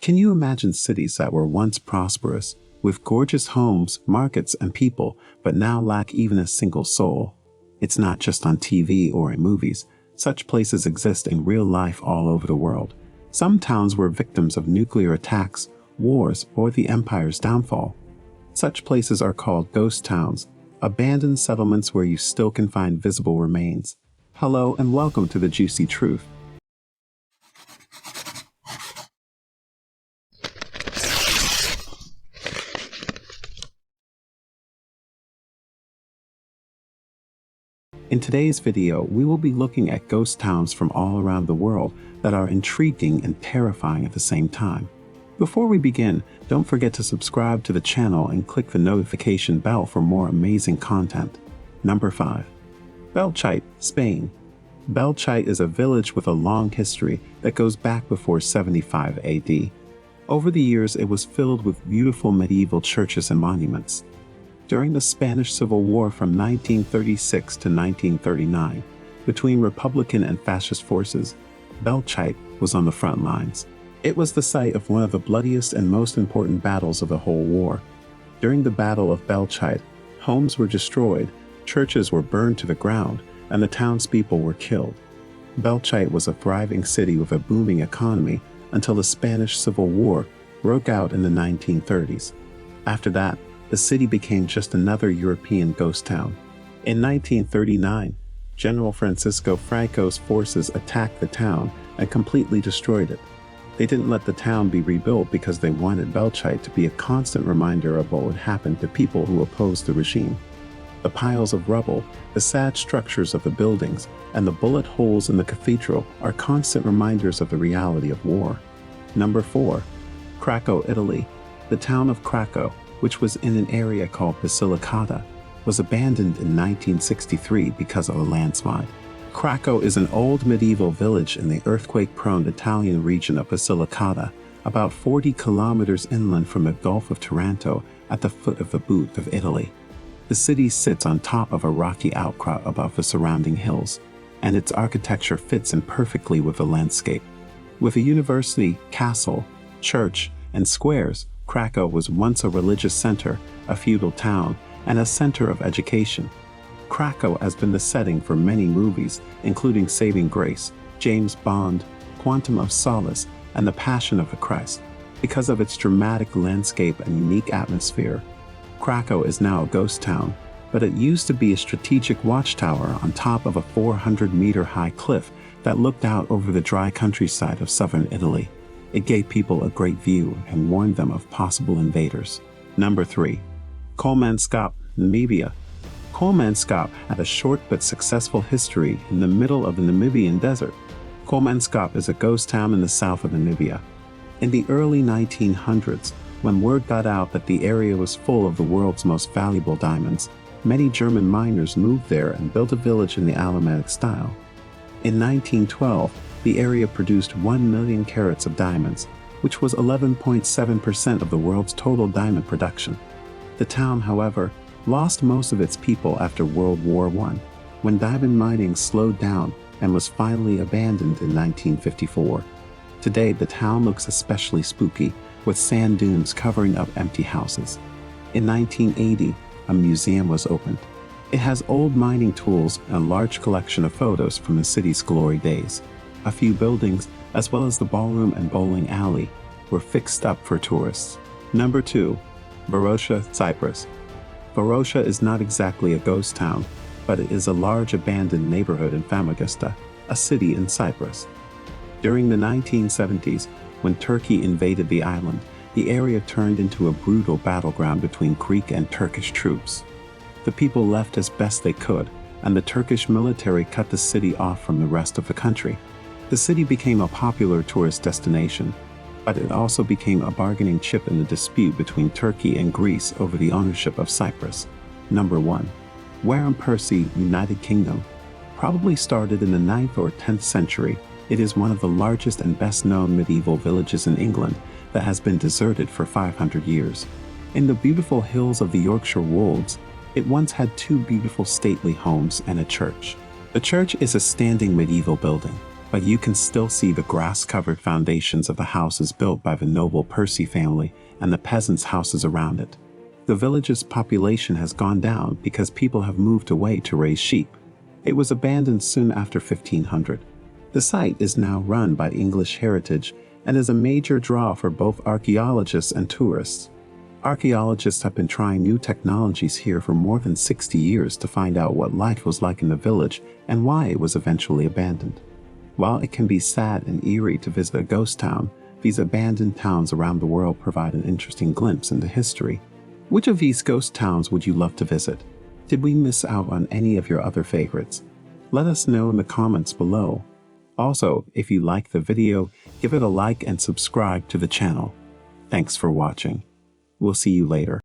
Can you imagine cities that were once prosperous, with gorgeous homes, markets, and people, but now lack even a single soul? It's not just on TV or in movies. Such places exist in real life all over the world. Some towns were victims of nuclear attacks, wars, or the empire's downfall. Such places are called ghost towns, abandoned settlements where you still can find visible remains. Hello and welcome to The Juicy Truth. In today's video, we will be looking at ghost towns from all around the world that are intriguing and terrifying at the same time. Before we begin, don't forget to subscribe to the channel and click the notification bell for more amazing content. Number 5. Belchite, Spain. Belchite is a village with a long history that goes back before 75 AD. Over the years, it was filled with beautiful medieval churches and monuments. During the Spanish Civil War from 1936 to 1939, between Republican and fascist forces, Belchite was on the front lines. It was the site of one of the bloodiest and most important battles of the whole war. During the Battle of Belchite, homes were destroyed, churches were burned to the ground, and the townspeople were killed. Belchite was a thriving city with a booming economy until the Spanish Civil War broke out in the 1930s. After that, the city became just another European ghost town. In 1939, General Francisco Franco's forces attacked the town and completely destroyed it. They didn't let the town be rebuilt because they wanted Belchite to be a constant reminder of what would happen to people who opposed the regime. The piles of rubble, the sad structures of the buildings, and the bullet holes in the cathedral are constant reminders of the reality of war. Number 4. Krakow, Italy. The town of Krakow, which was in an area called Basilicata, was abandoned in 1963 because of a landslide. Krakow is an old medieval village in the earthquake-prone Italian region of Basilicata, about 40 kilometers inland from the Gulf of Taranto at the foot of the boot of Italy. The city sits on top of a rocky outcrop above the surrounding hills, and its architecture fits in perfectly with the landscape. With a university, castle, church, and squares, Krakow was once a religious center, a feudal town, and a center of education. Krakow has been the setting for many movies, including Saving Grace, James Bond, Quantum of Solace, and The Passion of the Christ. Because of its dramatic landscape and unique atmosphere, Krakow is now a ghost town, but it used to be a strategic watchtower on top of a 400-meter-high cliff that looked out over the dry countryside of southern Italy. It gave people a great view and warned them of possible invaders. Number 3. Kolmanskop, Namibia. Kolmanskop had a short but successful history in the middle of the Namibian desert. Kolmanskop is a ghost town in the south of Namibia. In the early 1900s, when word got out that the area was full of the world's most valuable diamonds, many German miners moved there and built a village in the Alamatic style. In 1912, the area produced 1 million carats of diamonds, which was 11.7% of the world's total diamond production. The town, however, lost most of its people after World War I, when diamond mining slowed down and was finally abandoned in 1954. Today, the town looks especially spooky, with sand dunes covering up empty houses. In 1980, a museum was opened. It has old mining tools and a large collection of photos from the city's glory days. A few buildings, as well as the ballroom and bowling alley, were fixed up for tourists. Number 2. Varosha, Cyprus. Varosha is not exactly a ghost town, but it is a large abandoned neighborhood in Famagusta, a city in Cyprus. During the 1970s, when Turkey invaded the island, the area turned into a brutal battleground between Greek and Turkish troops. The people left as best they could, and the Turkish military cut the city off from the rest of the country. The city became a popular tourist destination, but it also became a bargaining chip in the dispute between Turkey and Greece over the ownership of Cyprus. Number 1. Wareham Percy, United Kingdom. Probably started in the 9th or 10th century, it is one of the largest and best-known medieval villages in England that has been deserted for 500 years. In the beautiful hills of the Yorkshire Wolds, it once had 2 beautiful stately homes and a church. The church is a standing medieval building. but you can still see the grass-covered foundations of the houses built by the noble Percy family and the peasants' houses around it. The village's population has gone down because people have moved away to raise sheep. It was abandoned soon after 1500. The site is now run by English Heritage and is a major draw for both archaeologists and tourists. Archaeologists have been trying new technologies here for more than 60 years to find out what life was like in the village and why it was eventually abandoned. While it can be sad and eerie to visit a ghost town, these abandoned towns around the world provide an interesting glimpse into history. Which of these ghost towns would you love to visit? Did we miss out on any of your other favorites? Let us know in the comments below. Also, if you liked the video, give it a like and subscribe to the channel. Thanks for watching. We'll see you later.